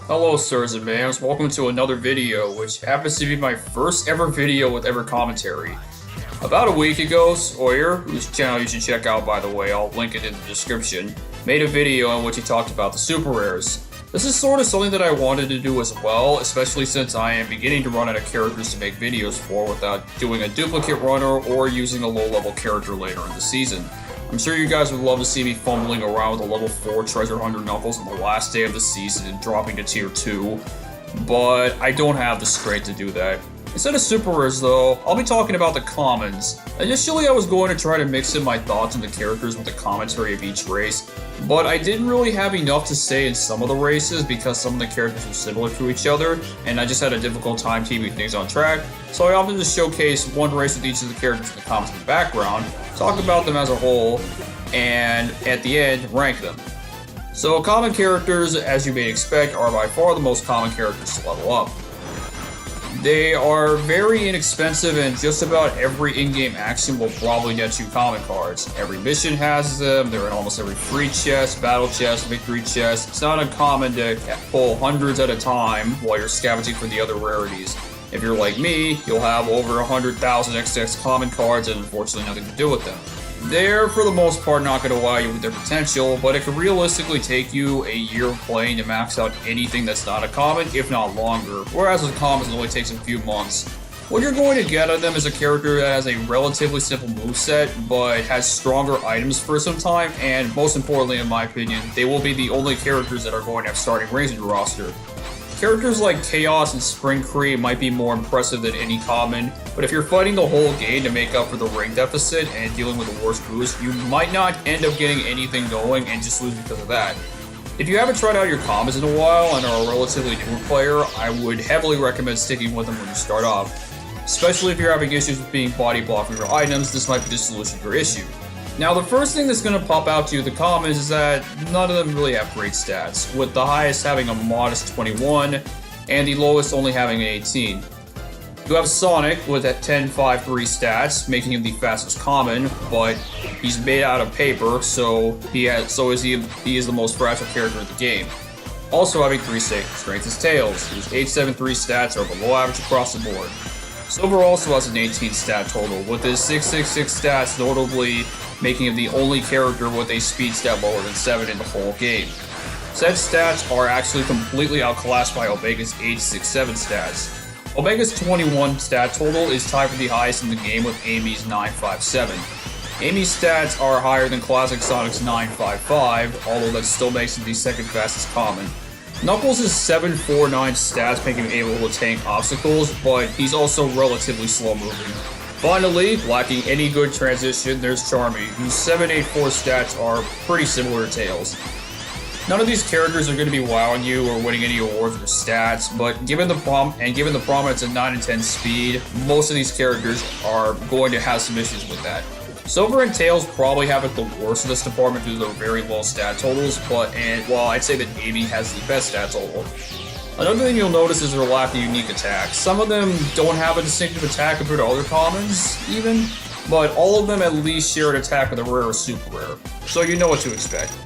Hello sirs and ma'ams, welcome to another video, which happens to be my first ever video with ever commentary. About a week ago, Sawyer, whose channel you should check out by the way, I'll link it in the description, made a video in which he talked about the super rares. This is sort of something that I wanted to do as well, especially since I am beginning to run out of characters to make videos for without doing a duplicate runner or using a low level character later in the season. I'm sure you guys would love to see me fumbling around with a level 4 treasure hunter Knuckles on the last day of the season and dropping to tier 2, but I don't have the strength to do that. Instead of super rares though, I'll be talking about the commons. Initially I was going to try to mix in my thoughts on the characters with the commentary of each race, but I didn't really have enough to say in some of the races because some of the characters were similar to each other, and I just had a difficult time keeping things on track, so I opted to showcase one race with each of the characters in the comments in the background, talk about them as a whole, and at the end, rank them. So common characters, as you may expect, are by far the most common characters to level up. They are very inexpensive, and just about every in-game action will probably get you common cards. Every mission has them, they're in almost every free chest, battle chest, victory chest. It's not uncommon to pull hundreds at a time while you're scavenging for the other rarities. If you're like me, you'll have over 100,000 XX common cards and unfortunately nothing to do with them. They're, for the most part, not going to wow you with their potential, but it could realistically take you a year of playing to max out anything that's not a common, if not longer, whereas with commons it only takes a few months. What you're going to get out of them is a character that has a relatively simple moveset, but has stronger items for some time, and most importantly in my opinion, they will be the only characters that are going to have starting rings in your roster. Characters like Chaos and Spring Creep might be more impressive than any common, but if you're fighting the whole game to make up for the ring deficit and dealing with the worst boost, you might not end up getting anything going and just lose because of that. If you haven't tried out your commons in a while and are a relatively newer player, I would heavily recommend sticking with them when you start off. Especially if you're having issues with being body blocked from your items, this might be the solution to your issue. Now, the first thing that's going to pop out to you with the commons is that none of them really have great stats, with the highest having a modest 21 and the lowest only having an 18. You have Sonic with a 10-5-3 stats, making him the fastest common, but he's made out of paper, so he is the most fragile character in the game. Also having 3 strength is Tails, whose 8-7-3 stats are below average across the board. Silver also has an 18 stat total, with his 6-6-6 stats notably making him the only character with a speed stat lower than 7 in the whole game. Said stats are actually completely outclassed by Omega's 8-6-7 stats. Omega's 21 stat total is tied for the highest in the game with Amy's 9-5-7. Amy's stats are higher than Classic Sonic's 9-5-5, although that still makes him the second fastest common. Knuckles' 7-4-9 stats make him able to tank obstacles, but he's also relatively slow moving. Finally, lacking any good transition, there's Charmy, whose 7-8-4 stats are pretty similar to Tails. None of these characters are going to be wowing you or winning any awards for stats, but given the prominence of 9 and 10 speed, most of these characters are going to have some issues with that. Silver and Tails probably have it the worst in this department due to their very low stat totals, while I'd say that Amy has the best stat total. Another thing you'll notice is their lack of unique attacks. Some of them don't have a distinctive attack compared to other commons, even, but all of them at least share an attack with a rare or super rare, so you know what to expect.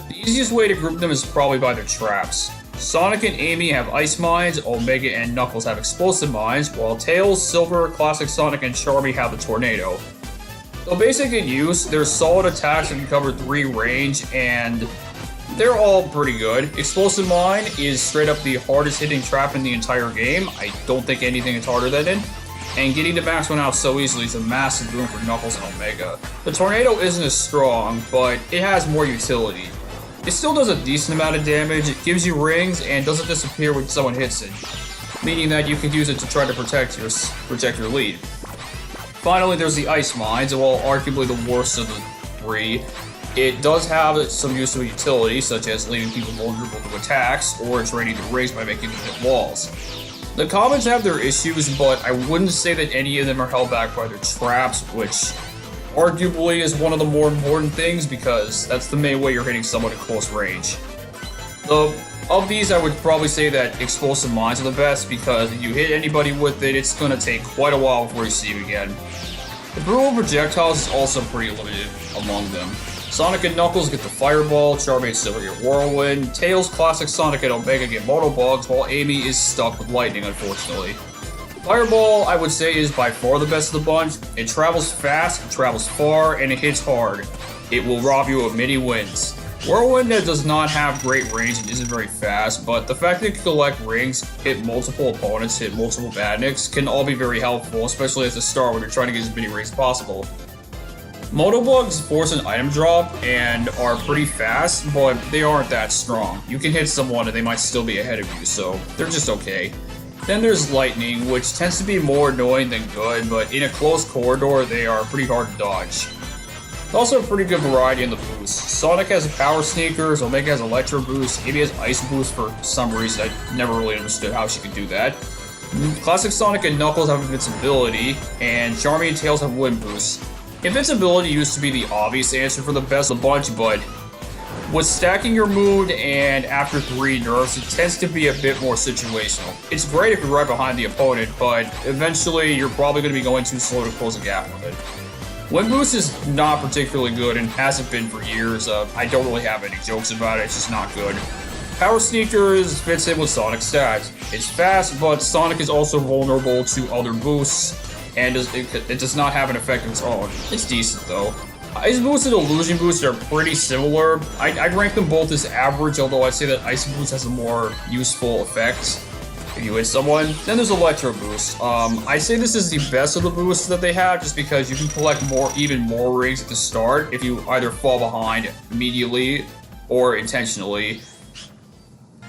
The easiest way to group them is probably by their traps. Sonic and Amy have Ice Mines, Omega and Knuckles have Explosive Mines, while Tails, Silver, Classic Sonic, and Charmy have the Tornado. Though basic in use, they're solid attacks that can cover 3 range, and they're all pretty good. Explosive Mine is straight up the hardest hitting trap in the entire game. I don't think anything is harder than it. And getting to max one out so easily is a massive boon for Knuckles and Omega. The Tornado isn't as strong, but it has more utility. It still does a decent amount of damage, it gives you rings, and doesn't disappear when someone hits it, meaning that you can use it to try to protect your lead. Finally, there's the Ice Mines, and while arguably the worst of the 3, it does have some useful utility, such as leaving people vulnerable to attacks, or draining the rings by making them hit walls. The commons have their issues, but I wouldn't say that any of them are held back by their traps, which arguably is one of the more important things, because that's the main way you're hitting someone at close range. Of these, I would probably say that Explosive Mines are the best, because if you hit anybody with it, it's going to take quite a while before you see him again. The Brew of Projectiles is also pretty limited among them. Sonic and Knuckles get the Fireball, Charmy and Silver get Whirlwind, Tails, Classic Sonic, and Omega get Motobugs, while Amy is stuck with Lightning, unfortunately. Fireball, I would say, is by far the best of the bunch. It travels fast, it travels far, and it hits hard. It will rob you of many wins. Whirlwind does not have great range and isn't very fast, but the fact that it can collect rings, hit multiple opponents, hit multiple badniks, can all be very helpful, especially at the start when you're trying to get as many rings as possible. Motobugs force an item drop and are pretty fast, but they aren't that strong. You can hit someone and they might still be ahead of you, so they're just okay. Then there's Lightning, which tends to be more annoying than good, but in a closed corridor, they are pretty hard to dodge. Also a pretty good variety in the boosts. Sonic has Power Sneakers, Omega has Electro Boost, Amy has Ice Boost for some reason. I never really understood how she could do that. Classic Sonic and Knuckles have Invincibility, and Charmy and Tails have Wind Boost. Invincibility used to be the obvious answer for the best of the bunch, but with stacking your mood and after 3 nerfs, it tends to be a bit more situational. It's great if you're right behind the opponent, but eventually you're probably going to be going too slow to close a gap with it. Wind Boost is not particularly good and hasn't been for years. I don't really have any jokes about it, it's just not good. Power Sneakers fits in with Sonic's stats. It's fast, but Sonic is also vulnerable to other boosts, and it does not have an effect of its own. It's decent though. Ice Boost and Illusion Boost are pretty similar. I'd rank them both as average, although I'd say that Ice Boost has a more useful effect if you hit someone. Then there's Electro Boost. I say this is the best of the boosts that they have, just because you can collect even more rings at the start if you either fall behind immediately or intentionally.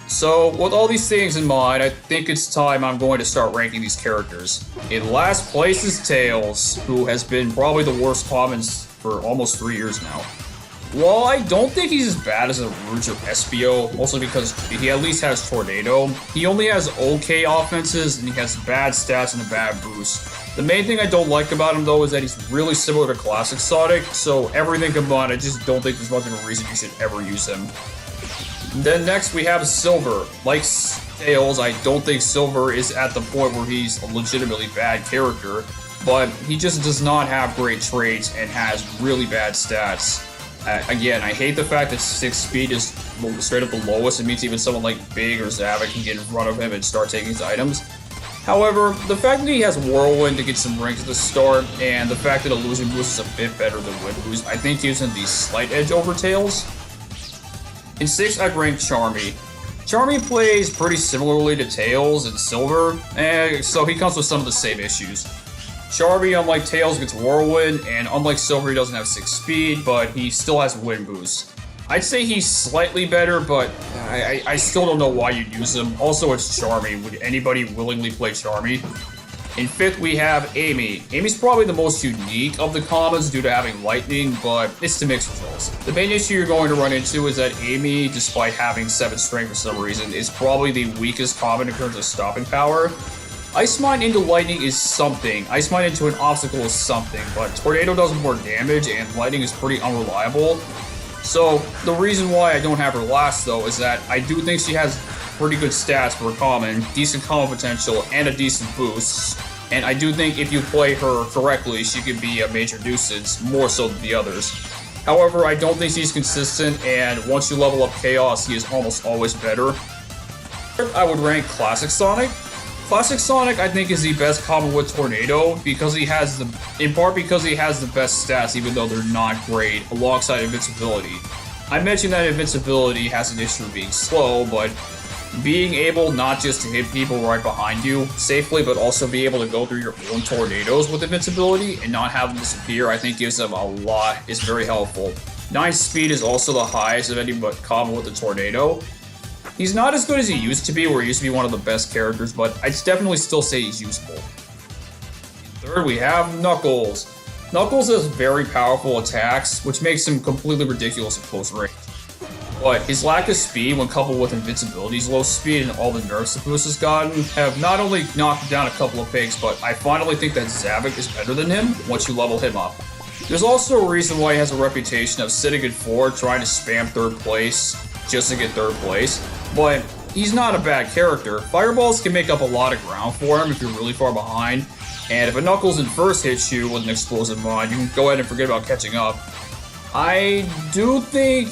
So, with all these things in mind, I think it's time I'm going to start ranking these characters. In last place is Tails, who has been probably the worst commons for almost 3 years now. While I don't think he's as bad as a Rouge or Espio, mostly because he at least has Tornado, he only has okay offenses and he has bad stats and a bad boost. The main thing I don't like about him though is that he's really similar to Classic Sonic, so everything combined, I just don't think there's much of a reason you should ever use him. Then next we have Silver. Like Tails, I don't think Silver is at the point where he's a legitimately bad character, but he just does not have great traits and has really bad stats. Again, I hate the fact that 6 speed is straight up the lowest. It means even someone like Big or Zavik can get in front of him and start taking his items. However, the fact that he has Whirlwind to get some rings at the start, and the fact that Illusion Boost is a bit better than Wind Boost, I think gives him the slight edge over Tails. In 6, I'd rank Charmy. Charmy plays pretty similarly to Tails and Silver, so he comes with some of the same issues. Charmy, unlike Tails, gets Whirlwind, and unlike Silver, he doesn't have 6 speed, but he still has Wind Boost. I'd say he's slightly better, but I still don't know why you'd use him. Also, it's Charmy. Would anybody willingly play Charmy? In 5th, we have Amy. Amy's probably the most unique of the commons due to having Lightning, but it's to mixed results. The main issue you're going to run into is that Amy, despite having 7 strength for some reason, is probably the weakest common in terms of stopping power. Ice Mine into Lightning is something, Ice Mine into an obstacle is something, but Tornado does more damage and Lightning is pretty unreliable. So the reason why I don't have her last though is that I do think she has pretty good stats for a common, decent combo potential, and a decent boost. And I do think if you play her correctly, she could be a major nuisance, more so than the others. However, I don't think she's consistent, and once you level up Chaos, he is almost always better. I would rank Classic Sonic. Classic Sonic, I think, is the best common with Tornado because in part because he has the best stats, even though they're not great, alongside Invincibility. I mentioned that Invincibility has an issue of being slow, but being able not just to hit people right behind you safely, but also be able to go through your own tornadoes with Invincibility and not have them disappear, I think gives them a lot, is very helpful. 9 speed is also the highest of any but common with the Tornado. He's not as good as he used to be, where he used to be one of the best characters, but I'd definitely still say he's useful. In 3rd, we have Knuckles. Knuckles has very powerful attacks, which makes him completely ridiculous at close range. But his lack of speed, when coupled with Invincibility's low speed and all the nerfs the boost has gotten, have not only knocked down a couple of pigs, but I finally think that Zavik is better than him once you level him up. There's also a reason why he has a reputation of sitting in 4, trying to spam 3rd place just to get 3rd place, but he's not a bad character. Fireballs can make up a lot of ground for him if you're really far behind, and if a Knuckles in 1st hits you with an explosive mod, you can go ahead and forget about catching up. I do think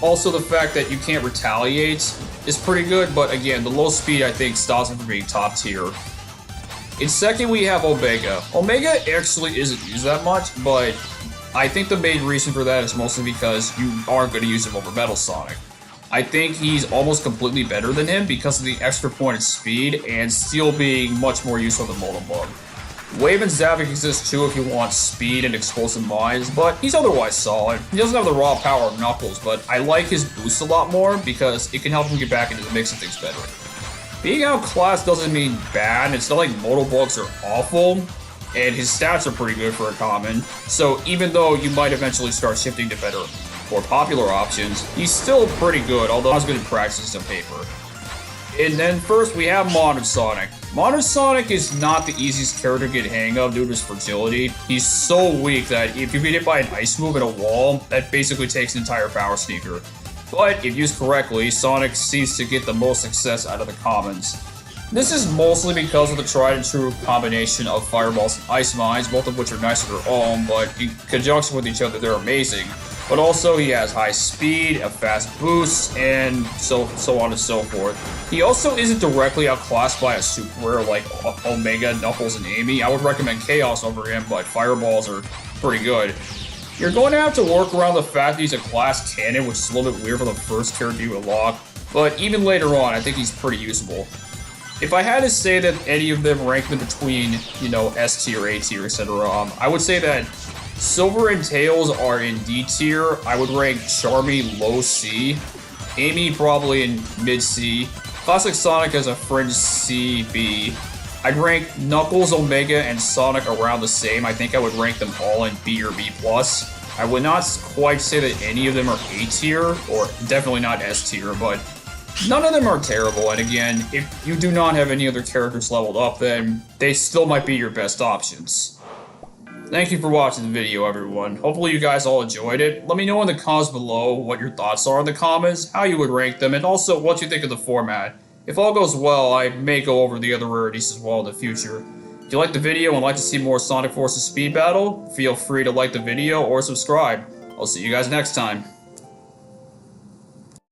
also the fact that you can't retaliate is pretty good, but again, the low speed I think stops him from being top tier. In second, we have Omega. Omega actually isn't used that much, but I think the main reason for that is mostly because you aren't going to use him over Metal Sonic. I think he's almost completely better than him because of the extra point of speed and still being much more useful than Molten Bug. Wave and Zavik exist too if you want speed and explosive mines, but he's otherwise solid. He doesn't have the raw power of Knuckles, but I like his boost a lot more because it can help him get back into the mix of things better. Being outclassed doesn't mean bad. It's not like Mortal Bugs are awful, and his stats are pretty good for a common. So even though you might eventually start shifting to better, more popular options, he's still pretty good, although not as good in practice as on paper. And then first we have Modern Sonic. Modern Sonic is not the easiest character to get a hang of due to his fragility. He's so weak that if you get hit by an ice move at a wall, that basically takes an entire power sneaker. But if used correctly, Sonic seems to get the most success out of the commons. This is mostly because of the tried and true combination of fireballs and ice mines, both of which are nice on their own, but in conjunction with each other they're amazing. But also he has high speed, a fast boost, and so on and so forth. He also isn't directly outclassed by a super rare like Omega, Knuckles, and Amy. I would recommend Chaos over him, but fireballs are pretty good. You're going to have to work around the fact that he's a glass cannon, which is a little bit weird for the first character you unlock, but even later on, I think he's pretty usable. If I had to say that any of them rank them between, S tier, A tier, etc., I would say that Silver and Tails are in D tier. I would rank Charmy low C, Amy probably in mid C, Classic Sonic as a fringe C, B. I'd rank Knuckles, Omega, and Sonic around the same. I think I would rank them all in B or B+. I would not quite say that any of them are A tier, or definitely not S tier, but none of them are terrible. And again, if you do not have any other characters leveled up, then they still might be your best options. Thank you for watching the video, everyone. Hopefully you guys all enjoyed it. Let me know in the comments below what your thoughts are in the comments, how you would rank them, and also what you think of the format. If all goes well, I may go over the other rarities as well in the future. If you liked the video and would like to see more Sonic Forces Speed Battle, feel free to like the video or subscribe. I'll see you guys next time.